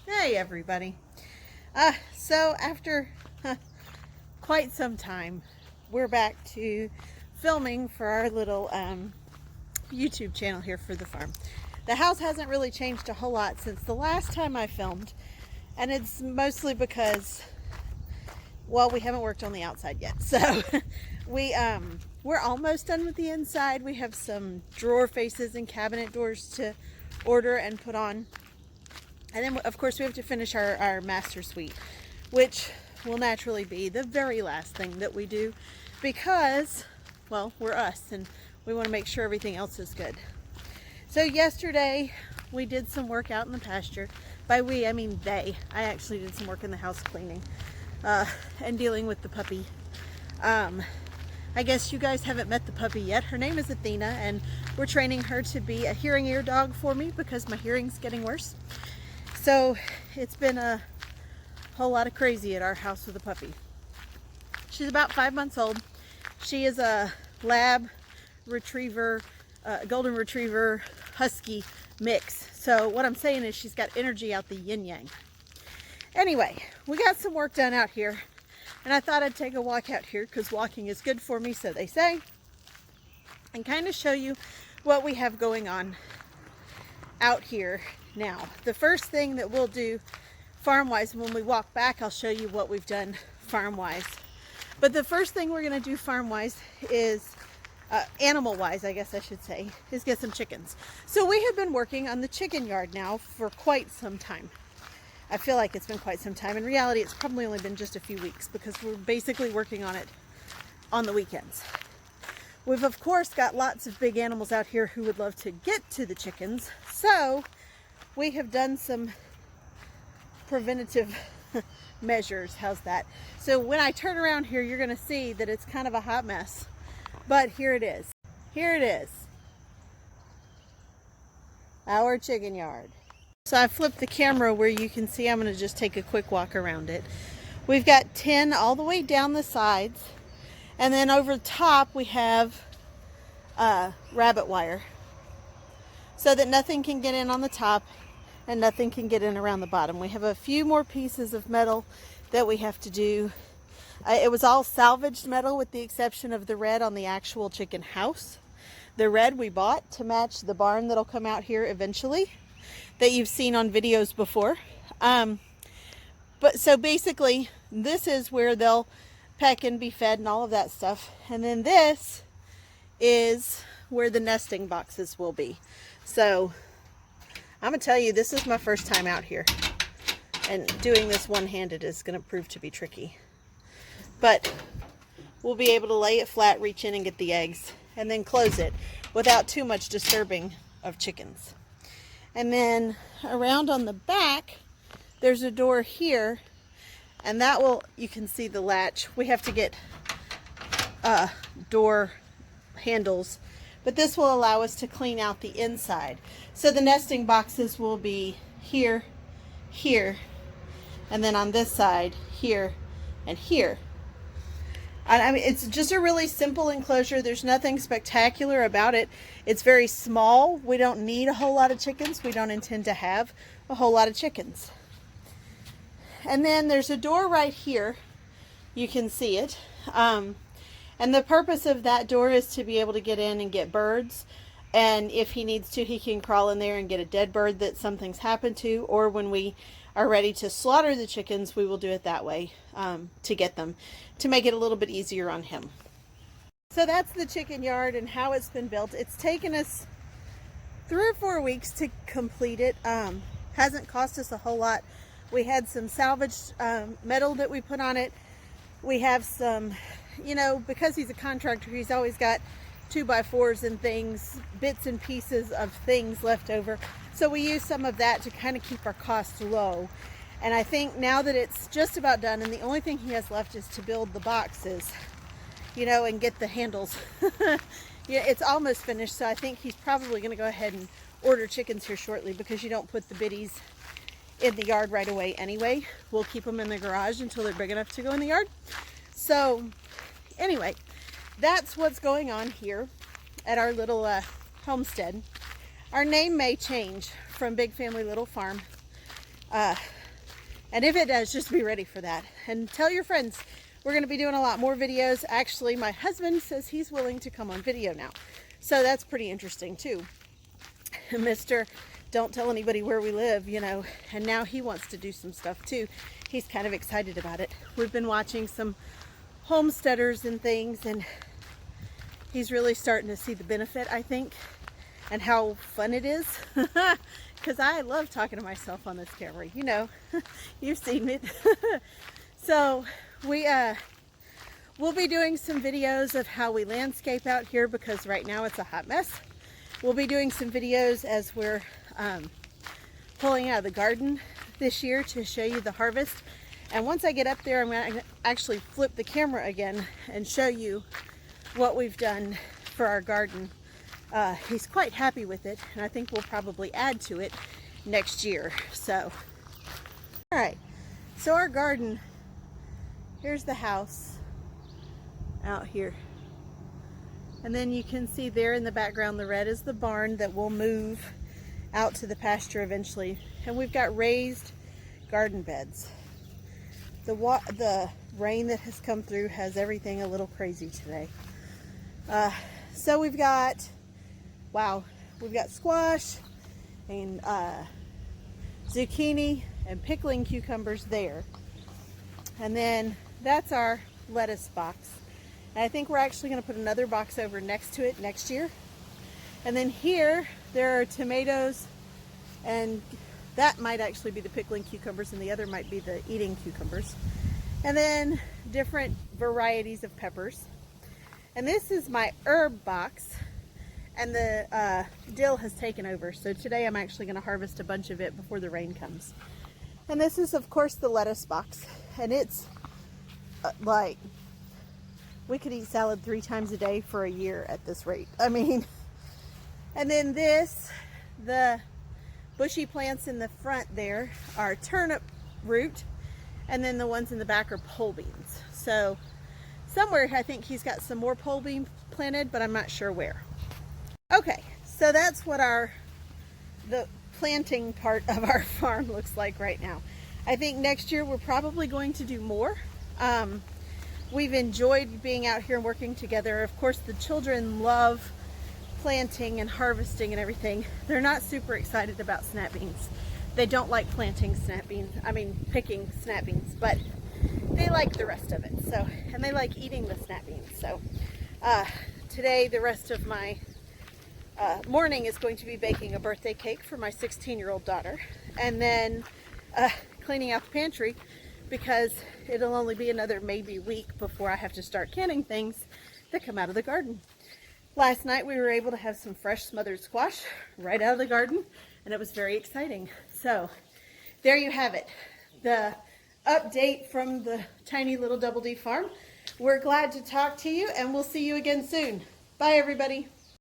Hey everybody. So after quite some time, we're back to filming for our little YouTube channel here for the farm. The house hasn't really changed a whole lot since the last time I filmed, and it's mostly because, well, we haven't worked on the outside yet. So we're almost done with the inside. We have some drawer faces and cabinet doors to order and put on. And then, of course, we have to finish our master suite, which will naturally be the very last thing that we do because, well, we're us and we want to make sure everything else is good. So yesterday, we did some work out in the pasture. By we, I mean they. I actually did some work in the house cleaning and dealing with the puppy. I guess you guys haven't met the puppy yet. Her name is Athena, and we're training her to be a hearing ear dog for me because my hearing's getting worse. So it's been a whole lot of crazy at our house with a puppy. She's about 5 months old. She is a lab retriever, golden retriever, husky mix. So what I'm saying is she's got energy out the yin yang. Anyway, we got some work done out here, and I thought I'd take a walk out here because walking is good for me, so they say, and kind of show you what we have going on out here now. The first thing that we'll do farm-wise, when we walk back, I'll show you what we've done farm-wise. But the first thing we're going to do farm-wise is, animal-wise, I guess I should say, is get some chickens. So we have been working on the chicken yard now for quite some time. I feel like it's been quite some time. In reality, it's probably only been just a few weeks because we're basically working on it on the weekends. We've, of course, got lots of big animals out here who would love to get to the chickens. So we have done some preventative measures. How's that? So when I turn around here, you're going to see that it's kind of a hot mess. But here it is. Here it is. Our chicken yard. So I flipped the camera where you can see. I'm going to just take a quick walk around it. We've got 10 all the way down the sides. And then over the top we have rabbit wire so that nothing can get in on the top and nothing can get in around the bottom. We have a few more pieces of metal that we have to do. It was all salvaged metal with the exception of the red on the actual chicken house. The red we bought to match the barn that'll come out here eventually that you've seen on videos before. But so basically this is where they'll peck and be fed and all of that stuff. And then this is where the nesting boxes will be. So I'm gonna tell you, this is my first time out here, and doing this one-handed is gonna prove to be tricky. But we'll be able to lay it flat, reach in and get the eggs, and then close it without too much disturbing of chickens. And then around on the back, there's a door here, and that will, you can see the latch. We have to get door handles, but this will allow us to clean out the inside. So the nesting boxes will be here, here, and then on this side, here, and here. I mean, it's just a really simple enclosure. There's nothing spectacular about it. It's very small. We don't need a whole lot of chickens. We don't intend to have a whole lot of chickens. And then there's a door right here. You can see it. And the purpose of that door is to be able to get in and get birds. And if he needs to, he can crawl in there and get a dead bird that something's happened to. Or when we are ready to slaughter the chickens, we will do it that way to get them, to make it a little bit easier on him. So that's the chicken yard and how it's been built. It's taken us 3 or 4 weeks to complete it. Hasn't cost us a whole lot. We had some salvaged metal that we put on it. We have some, you know, because he's a contractor, he's always got 2x4s and things, bits and pieces of things left over. So we use some of that to kind of keep our costs low. And I think now that it's just about done, and the only thing he has left is to build the boxes, you know, and get the handles. Yeah, it's almost finished, so I think he's probably going to go ahead and order chickens here shortly because you don't put the biddies in the yard right away anyway. We'll keep them in the garage until they're big enough to go in the yard. So anyway, that's what's going on here at our little homestead. Our name may change from Big Family Little Farm. And if it does, just be ready for that. And tell your friends, we're going to be doing a lot more videos. Actually, my husband says he's willing to come on video now. So that's pretty interesting too. Mr. Don't tell anybody where we live, you know, and now he wants to do some stuff too. He's kind of excited about it. We've been watching some homesteaders and things, and he's really starting to see the benefit, I think, and how fun it is. Because I love talking to myself on this camera, you know. You've seen it. So we'll be doing some videos of how we landscape out here, because right now it's a hot mess. We'll be doing some videos as we're pulling out of the garden this year to show you the harvest. And once I get up there, I'm going to actually flip the camera again and show you what we've done for our garden. He's quite happy with it, and I think we'll probably add to it next year. So, all right, so our garden, here's the house out here. And then you can see there in the background, the red is the barn that will move out to the pasture eventually. And we've got raised garden beds. The rain that has come through has everything a little crazy today. So we've got, wow, we've got squash and zucchini and pickling cucumbers there. And then that's our lettuce box. And I think we're actually going to put another box over next to it next year. And then here, there are tomatoes, and that might actually be the pickling cucumbers, and the other might be the eating cucumbers. And then different varieties of peppers. And this is my herb box, and the dill has taken over. So today I'm actually going to harvest a bunch of it before the rain comes. And this is, of course, the lettuce box. And it's like, we could eat salad 3 times a day for a year at this rate. I mean, and then this, the bushy plants in the front there are turnip root, and then the ones in the back are pole beans. So somewhere I think he's got some more pole bean planted, but I'm not sure where. Okay, so that's what the planting part of our farm looks like right now. I think next year we're probably going to do more. We've enjoyed being out here and working together. Of course, the children love planting and harvesting and everything. They're not super excited about snap beans. They don't like planting snap beans, picking snap beans, but they like the rest of it. So, and they like eating the snap beans. So today, the rest of my morning is going to be baking a birthday cake for my 16-year-old daughter, and then cleaning out the pantry, because it'll only be another maybe week before I have to start canning things that come out of the garden. Last night we were able to have some fresh smothered squash right out of the garden, and it was very exciting. So there you have it, the update from the tiny little Double D farm. We're glad to talk to you, and we'll see you again soon. Bye everybody.